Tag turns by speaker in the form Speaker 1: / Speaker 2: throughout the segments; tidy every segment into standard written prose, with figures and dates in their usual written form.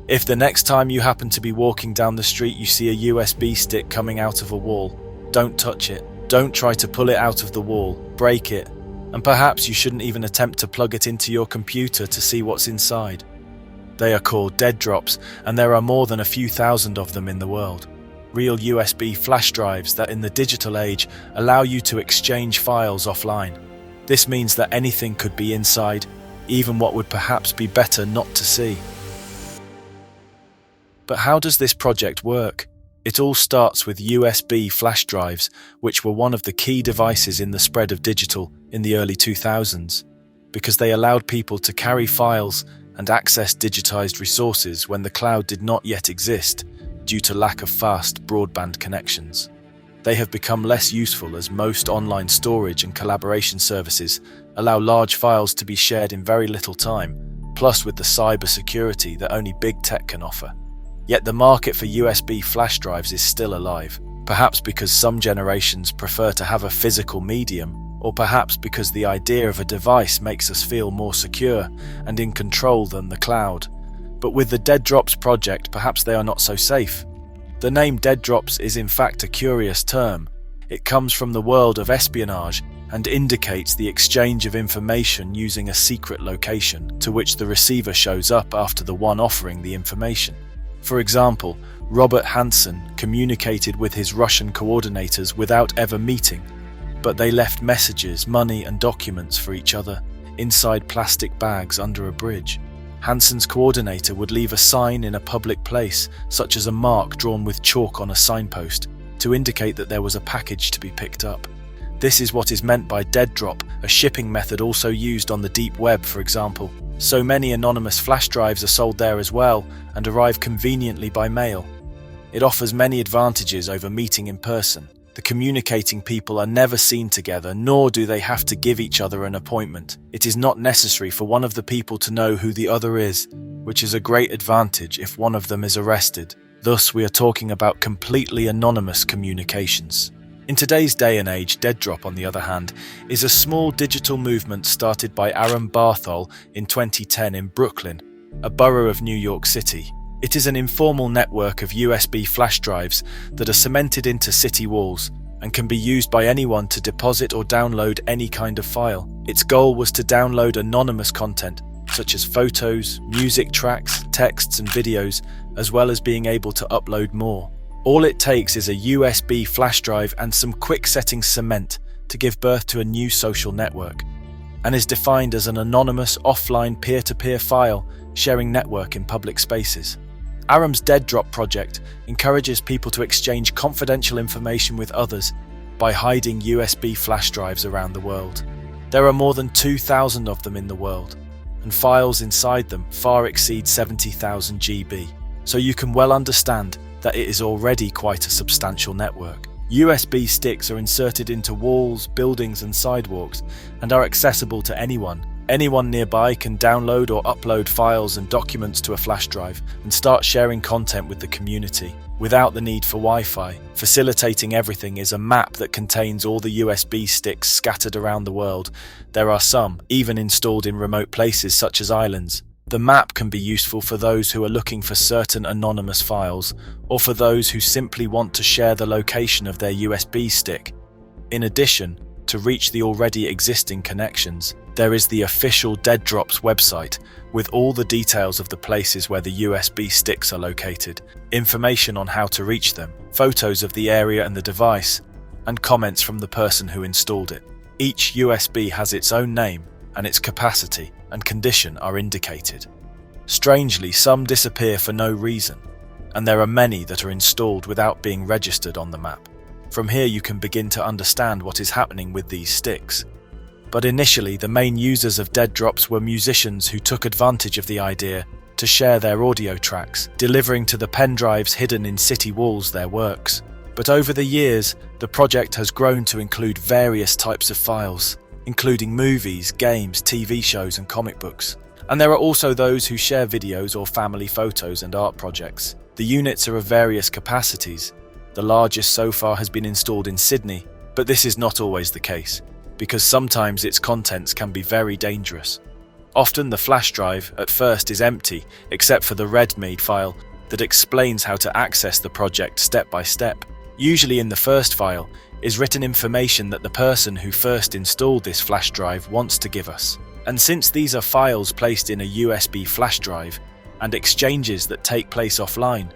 Speaker 1: If the next time you happen to be walking down the street you see a USB stick coming out of a wall, don't touch it. Don't try to pull it out of the wall, break it, and perhaps you shouldn't even attempt to plug it into your computer to see what's inside. They are called dead drops, and there are more than a few thousand of them in the world. Real USB flash drives that in the digital age allow you to exchange files offline. This means that anything could be inside, even what would perhaps be better not to see. But how does this project work? It all starts with USB flash drives, which were one of the key devices in the spread of digital in the early 2000s, because they allowed people to carry files and access digitized resources when the cloud did not yet exist due to lack of fast broadband connections. They have become less useful as most online storage and collaboration services allow large files to be shared in very little time, plus with the cybersecurity that only big tech can offer. Yet the market for USB flash drives is still alive, perhaps because some generations prefer to have a physical medium, or perhaps because the idea of a device makes us feel more secure and in control than the cloud. But with the Dead Drops project, perhaps they are not so safe. The name Dead Drops is in fact a curious term. It comes from the world of espionage and indicates the exchange of information using a secret location to which the receiver shows up after the one offering the information. For example, Robert Hansen communicated with his Russian coordinators without ever meeting, but they left messages, money and documents for each other inside plastic bags under a bridge. Hansen's coordinator would leave a sign in a public place, such as a mark drawn with chalk on a signpost, to indicate that there was a package to be picked up. This is what is meant by dead drop, a shipping method also used on the deep web, for example. So many anonymous flash drives are sold there as well and arrive conveniently by mail. It offers many advantages over meeting in person. The communicating people are never seen together, nor do they have to give each other an appointment. It is not necessary for one of the people to know who the other is, which is a great advantage if one of them is arrested. Thus, we are talking about completely anonymous communications. In today's day and age, Dead Drop, on the other hand, is a small digital movement started by Aram Bartholl in 2010 in Brooklyn, a borough of New York City. It is an informal network of USB flash drives that are cemented into city walls and can be used by anyone to deposit or download any kind of file. Its goal was to download anonymous content, such as photos, music tracks, texts and videos, as well as being able to upload more. All it takes is a USB flash drive and some quick-setting cement to give birth to a new social network, and is defined as an anonymous offline peer-to-peer file sharing network in public spaces. Aram's Dead Drop project encourages people to exchange confidential information with others by hiding USB flash drives around the world. There are more than 2,000 of them in the world, and files inside them far exceed 70,000 GB, so you can well understand that it is already quite a substantial network. USB sticks are inserted into walls, buildings and sidewalks and are accessible to anyone. Anyone nearby can download or upload files and documents to a flash drive and start sharing content with the community without the need for Wi-Fi. Facilitating everything is a map that contains all the USB sticks scattered around the world. There are some even installed in remote places such as islands. The map can be useful for those who are looking for certain anonymous files, or for those who simply want to share the location of their USB stick. In addition, to reach the already existing connections, there is the official Dead Drops website with all the details of the places where the USB sticks are located, information on how to reach them, photos of the area and the device, and comments from the person who installed it. Each USB has its own name, and its capacity and condition are indicated. Strangely, some disappear for no reason, and there are many that are installed without being registered on the map. From here you can begin to understand what is happening with these sticks. But initially, the main users of Dead Drops were musicians who took advantage of the idea to share their audio tracks, delivering to the pen drives hidden in city walls their works. But over the years, the project has grown to include various types of files, including movies, games, TV shows and comic books. And there are also those who share videos or family photos and art projects. The units are of various capacities. The largest so far has been installed in Sydney, but this is not always the case, because sometimes its contents can be very dangerous. Often the flash drive at first is empty, except for the README file that explains how to access the project step by step. Usually in the first file is written information that the person who first installed this flash drive wants to give us. And since these are files placed in a USB flash drive and exchanges that take place offline,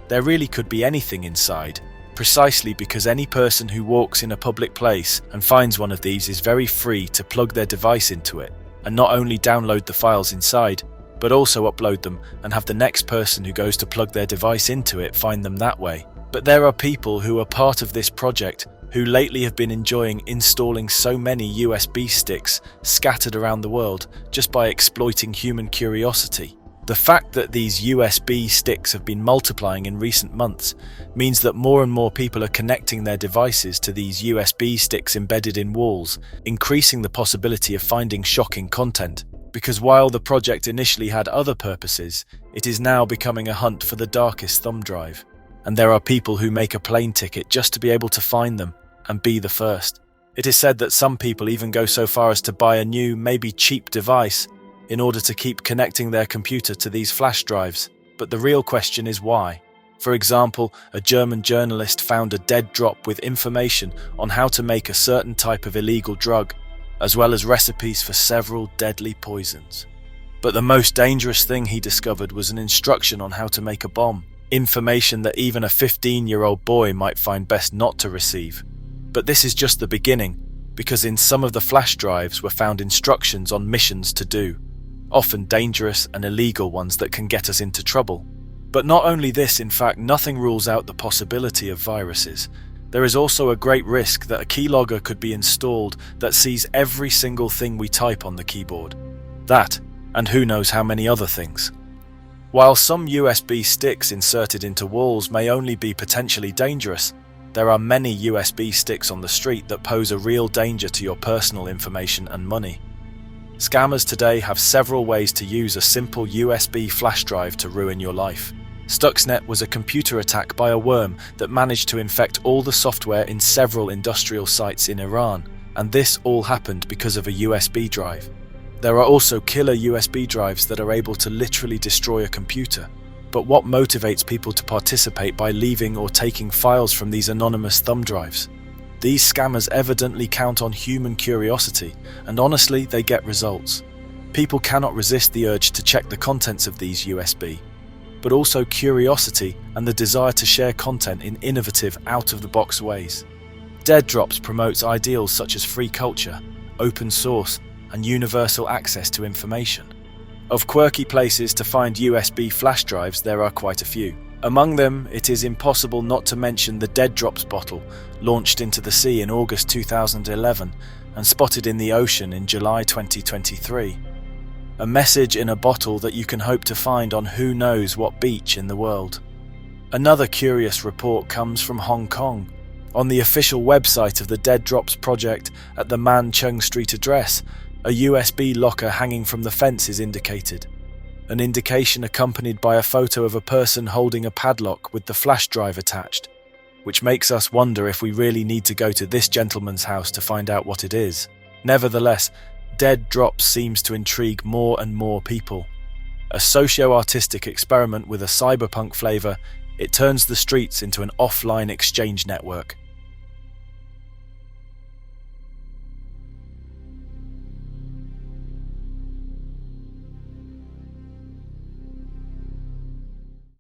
Speaker 1: there really could be anything inside, precisely because any person who walks in a public place and finds one of these is very free to plug their device into it and not only download the files inside, but also upload them and have the next person who goes to plug their device into it find them that way. But there are people who are part of this project who lately have been enjoying installing so many USB sticks scattered around the world just by exploiting human curiosity. The fact that these USB sticks have been multiplying in recent months means that more and more people are connecting their devices to these USB sticks embedded in walls, increasing the possibility of finding shocking content. Because while the project initially had other purposes, it is now becoming a hunt for the darkest thumb drive. And there are people who make a plane ticket just to be able to find them and be the first. It is said that some people even go so far as to buy a new, maybe cheap device in order to keep connecting their computer to these flash drives. But the real question is why? For example, a German journalist found a dead drop with information on how to make a certain type of illegal drug, as well as recipes for several deadly poisons. But the most dangerous thing he discovered was an instruction on how to make a bomb, information that even a 15-year-old boy might find best not to receive. But this is just the beginning, because in some of the flash drives were found instructions on missions to do, often dangerous and illegal ones that can get us into trouble. But not only this, in fact, nothing rules out the possibility of viruses. There is also a great risk that a keylogger could be installed that sees every single thing we type on the keyboard. That, and who knows how many other things. While some USB sticks inserted into walls may only be potentially dangerous, there are many USB sticks on the street that pose a real danger to your personal information and money. Scammers today have several ways to use a simple USB flash drive to ruin your life. Stuxnet was a computer attack by a worm that managed to infect all the software in several industrial sites in Iran, and this all happened because of a USB drive. There are also killer USB drives that are able to literally destroy a computer. But what motivates people to participate by leaving or taking files from these anonymous thumb drives? These scammers evidently count on human curiosity, and honestly, they get results. People cannot resist the urge to check the contents of these USB, but also curiosity and the desire to share content in innovative, out-of-the-box ways. Dead Drops promotes ideals such as free culture, open source, and universal access to information. Of quirky places to find USB flash drives, there are quite a few. Among them, it is impossible not to mention the Dead Drops bottle, launched into the sea in August 2011 and spotted in the ocean in July 2023. A message in a bottle that you can hope to find on who knows what beach in the world. Another curious report comes from Hong Kong. On the official website of the Dead Drops project at the Man Chung Street address, a USB locker hanging from the fence is indicated. An indication accompanied by a photo of a person holding a padlock with the flash drive attached, which makes us wonder if we really need to go to this gentleman's house to find out what it is. Nevertheless, Dead Drops seems to intrigue more and more people. A socio-artistic experiment with a cyberpunk flavor, it turns the streets into an offline exchange network.